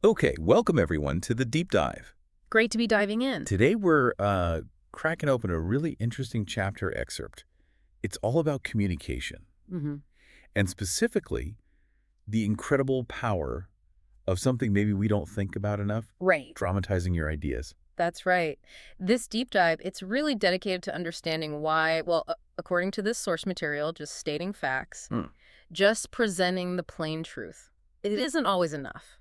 Okay, welcome everyone to the deep dive. Great to be diving in. Today we're cracking open a really interesting chapter excerpt. It's all about communication, hmm and specifically the incredible power of something maybe we don't think about enough, Right. dramatizing your ideas. That's right. This deep dive, it's really dedicated to understanding why, according to this source material, just stating facts, Hmm. just presenting the plain truth. It isn't always enough,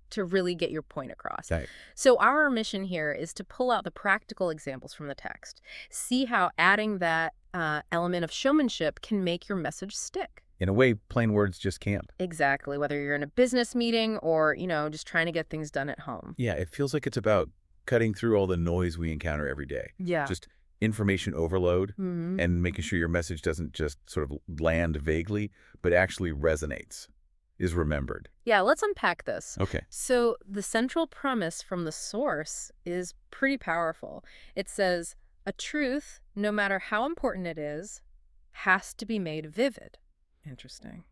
to really get your point across. Okay. So our mission here is to pull out the practical examples from the text, see how adding that element of showmanship can make your message stick. In a way, plain words just can't. Exactly, whether you're in a business meeting or, just trying to get things done at home. Yeah, it feels like it's about cutting through all the noise we encounter every day. Yeah. Just information overload hmm and making sure your message doesn't just sort of land vaguely, but actually resonates, is remembered. Yeah, let's unpack this. Okay. So the central premise from the source is pretty powerful. It says, a truth, no matter how important it is, has to be made vivid. Interesting.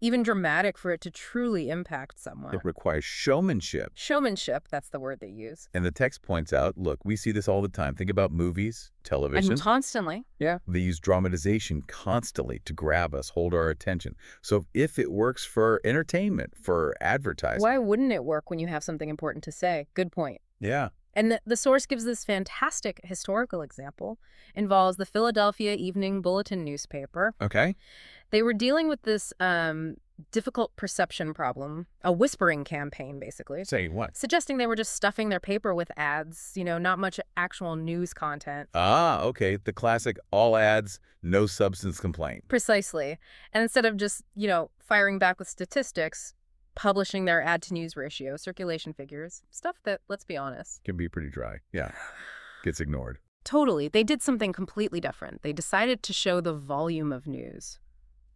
Even dramatic for it to truly impact someone. It requires showmanship. Showmanship, that's the word they use. And the text points out, look, we see this all the time. Think about movies, television. And constantly. Yeah. They use dramatization constantly to grab us, hold our attention. So if it works for entertainment, for advertising. Why wouldn't it work when you have something important to say? Good point. Yeah. And the source gives this fantastic historical example. Involves the Philadelphia Evening Bulletin newspaper. Okay. They were dealing with this difficult perception problem, a whispering campaign, basically, Say what? suggesting they were just stuffing their paper with ads, not much actual news content. Ah, okay. The classic all ads, no substance complaint. Precisely. And instead of just, firing back with statistics, publishing their ad-to-news ratio, circulation figures, stuff that, let's be honest. Can be pretty dry. Yeah. Gets ignored. Totally. They did something completely different. They decided to show the volume of news.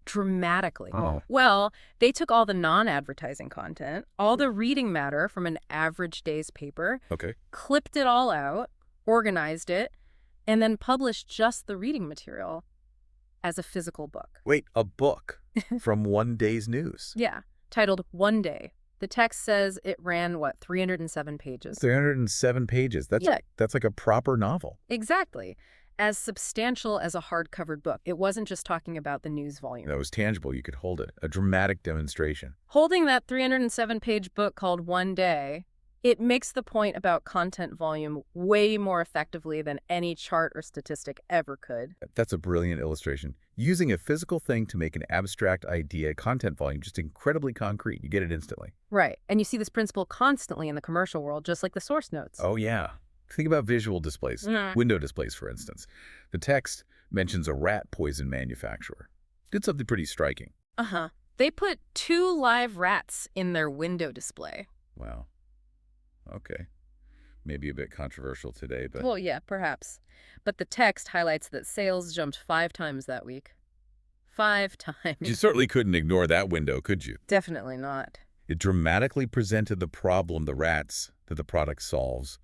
Dramatically. Oh. Well, they took all the non-advertising content, all the reading matter from an average day's paper, Okay. clipped it all out, organized it, and then published just the reading material as a physical book. Wait, a book from one day's news. Yeah, titled One Day. The text says it ran, 307 pages. 307 pages. That's like a proper novel. Exactly. As substantial as a hardcover book. It wasn't just talking about the news volume. That was tangible. You could hold it. A dramatic demonstration. Holding that 307-page book called One Day, it makes the point about content volume way more effectively than any chart or statistic ever could. That's a brilliant illustration. Using a physical thing to make an abstract idea, content volume, just incredibly concrete. You get it instantly. Right. And you see this principle constantly in the commercial world, just like the source notes. Oh, yeah. Think about visual displays, window displays, for instance. The text mentions a rat poison manufacturer. Did something pretty striking. Uh-huh. They put 2 live rats in their window display. Wow. Okay. Maybe a bit controversial today, but... Well, yeah, perhaps. But the text highlights that sales jumped 5 times that week. 5 times. You certainly couldn't ignore that window, could you? Definitely not. It dramatically presented the problem, the rats, that the product solves.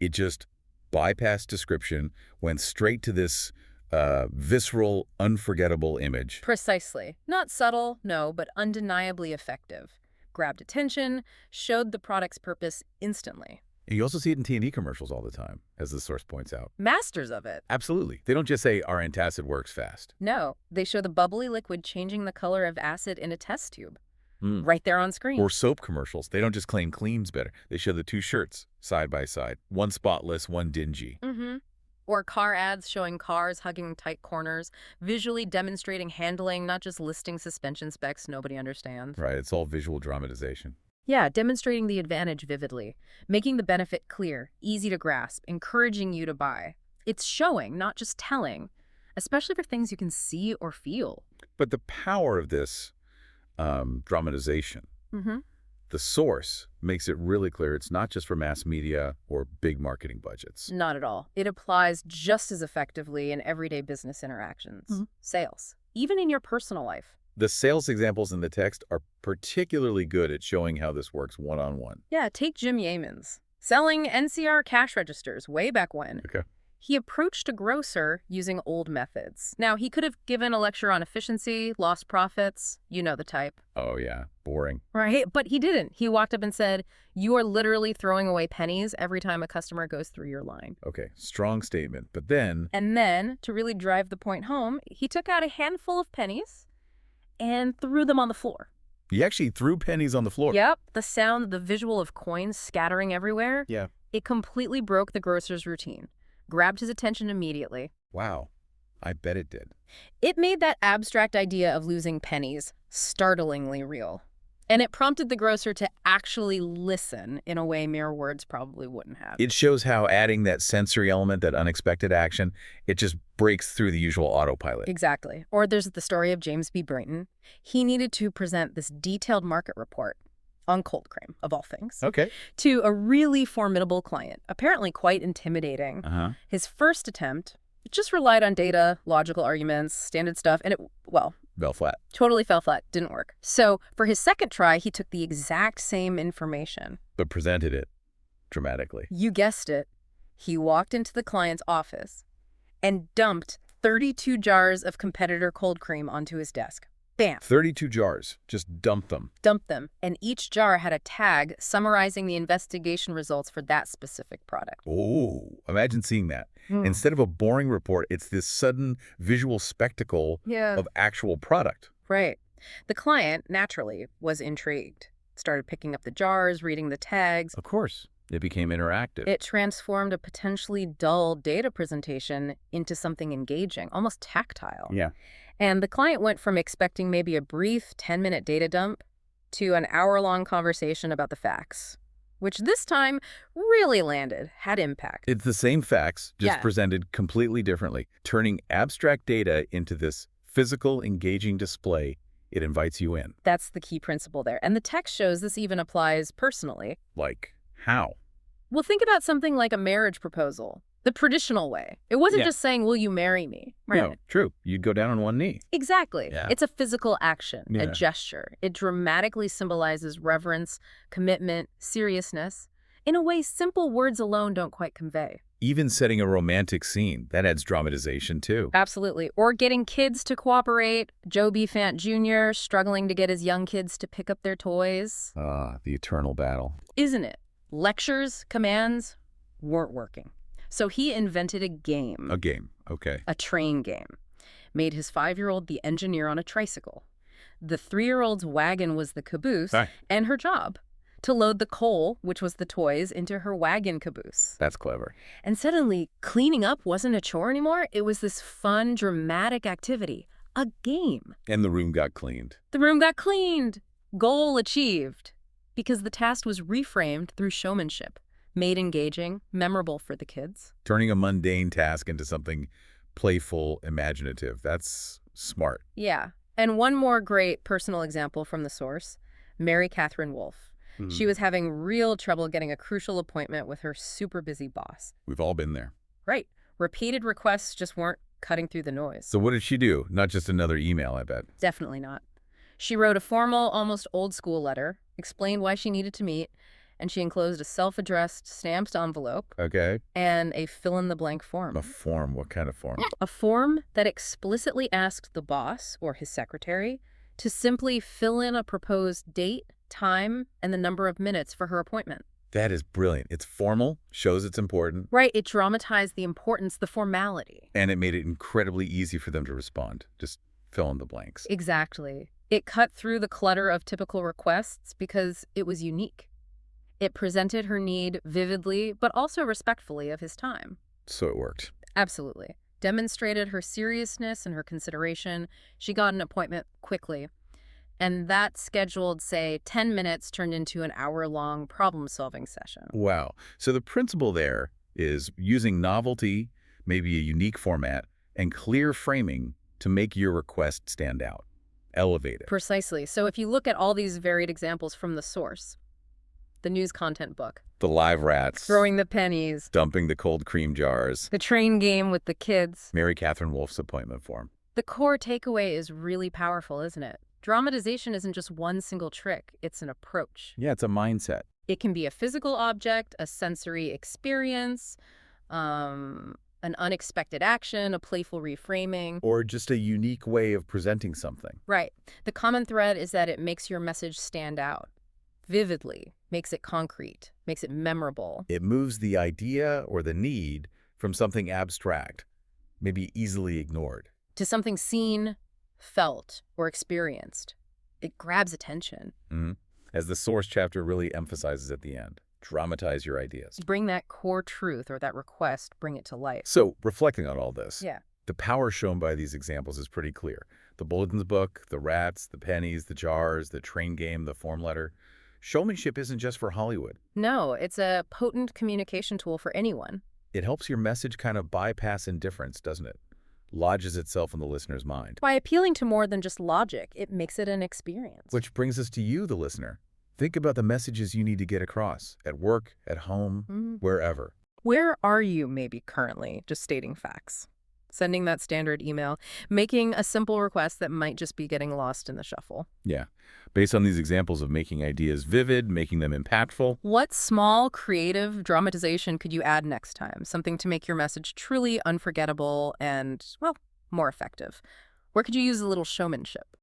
It just bypassed description, went straight to this visceral, unforgettable image. Precisely. Not subtle, no, but undeniably effective. Grabbed attention, showed the product's purpose instantly. And you also see it in T&E commercials all the time, as the source points out. Masters of it. Absolutely. They don't just say, our antacid works fast. No, they show the bubbly liquid changing the color of acid in a test tube. Right there on screen. Or soap commercials. They don't just claim clean's better. They show the 2 shirts side by side. One spotless, one dingy. Or car ads showing cars hugging tight corners, visually demonstrating handling, not just listing suspension specs nobody understands. Right, it's all visual dramatization. Yeah, demonstrating the advantage vividly, making the benefit clear, easy to grasp, encouraging you to buy. It's showing, not just telling, especially for things you can see or feel. But the power of this dramatization, the source makes it really clear it's not just for mass media or big marketing budgets. Not at all. It applies just as effectively in everyday business interactions, sales, even in your personal life. The sales examples in the text are particularly good at showing how this works one-on-one. Yeah, take Jim Yeamans. Selling NCR cash registers way back when. Okay. He approached a grocer using old methods. Now, he could have given a lecture on efficiency, lost profits, you know the type. Oh, yeah. Boring. Right? But he didn't. He walked up and said, "You are literally throwing away pennies every time a customer goes through your line." Okay, strong statement. But then, And then, to really drive the point home, he took out a handful of pennies and threw them on the floor. he actually threw pennies on the floor. Yep. The sound, the visual of coins scattering everywhere, Yeah. it completely broke the grocer's routine, grabbed his attention immediately. Wow. I bet it did. It made that abstract idea of losing pennies startlingly real. And it prompted the grocer to actually listen in a way mere words probably wouldn't have. It shows how adding that sensory element, that unexpected action, it just breaks through the usual autopilot. Exactly. Or there's the story of James B. Brayton. He needed to present this detailed market report on cold cream, of all things, Okay. to a really formidable client, apparently quite intimidating. Uh-huh. His first attempt just relied on data, logical arguments, standard stuff, and Fell flat. totally fell flat, didn't work. So for his second try, he took the exact same information. But presented it dramatically. You guessed it. He walked into the client's office and dumped 32 jars of competitor cold cream onto his desk. Bam. 32 jars. Just dump them. Dumped them. And each jar had a tag summarizing the investigation results for that specific product. Oh, imagine seeing that. Instead of a boring report, it's this sudden visual spectacle Yeah. of actual product. Right. The client, naturally, was intrigued. Started picking up the jars, reading the tags. Of course. It became interactive. It transformed a potentially dull data presentation into something engaging, almost tactile. Yeah. And the client went from expecting maybe a brief 10-minute data dump to an hour-long conversation about the facts, which this time really landed, had impact. It's the same facts, just Yeah. presented completely differently. Turning abstract data into this physical, engaging display, it invites you in. That's the key principle there. And the text shows this even applies personally. Like, how? Well, think about something like a marriage proposal, the traditional way. It wasn't Yeah. just saying, "Will you marry me?" No, true. You'd go down on one knee. Exactly. Yeah. It's a physical action, Yeah. a gesture. It dramatically symbolizes reverence, commitment, seriousness, in a way simple words alone don't quite convey. Even setting a romantic scene, that adds dramatization too. Absolutely. Or getting kids to cooperate. Joe B. Fant Jr. struggling to get his young kids to pick up their toys. Ah, the eternal battle. Isn't it? Lectures, commands weren't working. So he invented a game. A game. Okay. A train game. Made his 5-year-old the engineer on a tricycle. The 3-year-old's wagon was the caboose, Hi. and her job, to load the coal, which was the toys, into her wagon caboose. That's clever. And suddenly, cleaning up wasn't a chore anymore. It was this fun, dramatic activity. A game. And the room got cleaned. The room got cleaned. Goal achieved. Because the task was reframed through showmanship. Made engaging, memorable for the kids. Turning a mundane task into something playful, imaginative. That's smart. Yeah. And one more great personal example from the source, Mary Catherine Wolfe. She was having real trouble getting a crucial appointment with her super busy boss. We've all been there. Right. Repeated requests just weren't cutting through the noise. So what did she do? Not just another email, I bet. Definitely not. She wrote a formal, almost old-school letter, explained why she needed to meet, and she enclosed a self-addressed stamped envelope Okay. and a fill-in-the-blank form. A form. What kind of form? A form that explicitly asked the boss, or his secretary, to simply fill in a proposed date, time, and the number of minutes for her appointment. That is brilliant. It's formal, shows it's important, Right, it dramatized the importance, the formality. and it made it incredibly easy for them to respond. Just fill in the blanks. Exactly. It cut through the clutter of typical requests because it was unique. It presented her need vividly, but also respectfully of his time. So it worked. Absolutely. Demonstrated her seriousness and her consideration. She got an appointment quickly. And that scheduled, say, 10 minutes turned into an hour-long problem-solving session. Wow. So the principle there is using novelty, maybe a unique format, and clear framing to make your request stand out. Elevate it. Precisely. So if you look at all these varied examples from the source, the news content book, The live rats. throwing the pennies, Dumping the cold cream jars. the train game with the kids, Mary Catherine Wolfe's appointment form. the core takeaway is really powerful, isn't it? Dramatization isn't just one single trick, it's an approach. Yeah, it's a mindset. It can be a physical object, a sensory experience, An unexpected action, a playful reframing. Or just a unique way of presenting something. Right. The common thread is that it makes your message stand out vividly, makes it concrete, makes it memorable. It moves the idea or the need from something abstract, maybe easily ignored. To something seen, felt, or experienced. It grabs attention. Mhm. As the source chapter really emphasizes at the end, dramatize your ideas. Bring that core truth or that request, bring it to life. So, reflecting on all this, Yeah. the power shown by these examples is pretty clear. The bulletin's book, the rats, the pennies, the jars, the train game, the form letter. Showmanship isn't just for Hollywood. No, it's a potent communication tool for anyone. It helps your message kind of bypass indifference, doesn't it? Lodges itself in the listener's mind. By appealing to more than just logic, it makes it an experience. Which brings us to you, the listener. Think about the messages you need to get across, at work, at home, wherever. Where are you maybe currently? Just stating facts. Sending that standard email, making a simple request that might just be getting lost in the shuffle. Yeah. Based on these examples of making ideas vivid, making them impactful, What small, creative dramatization could you add next time? Something to make your message truly unforgettable and, well, more effective. Where could you use a little showmanship?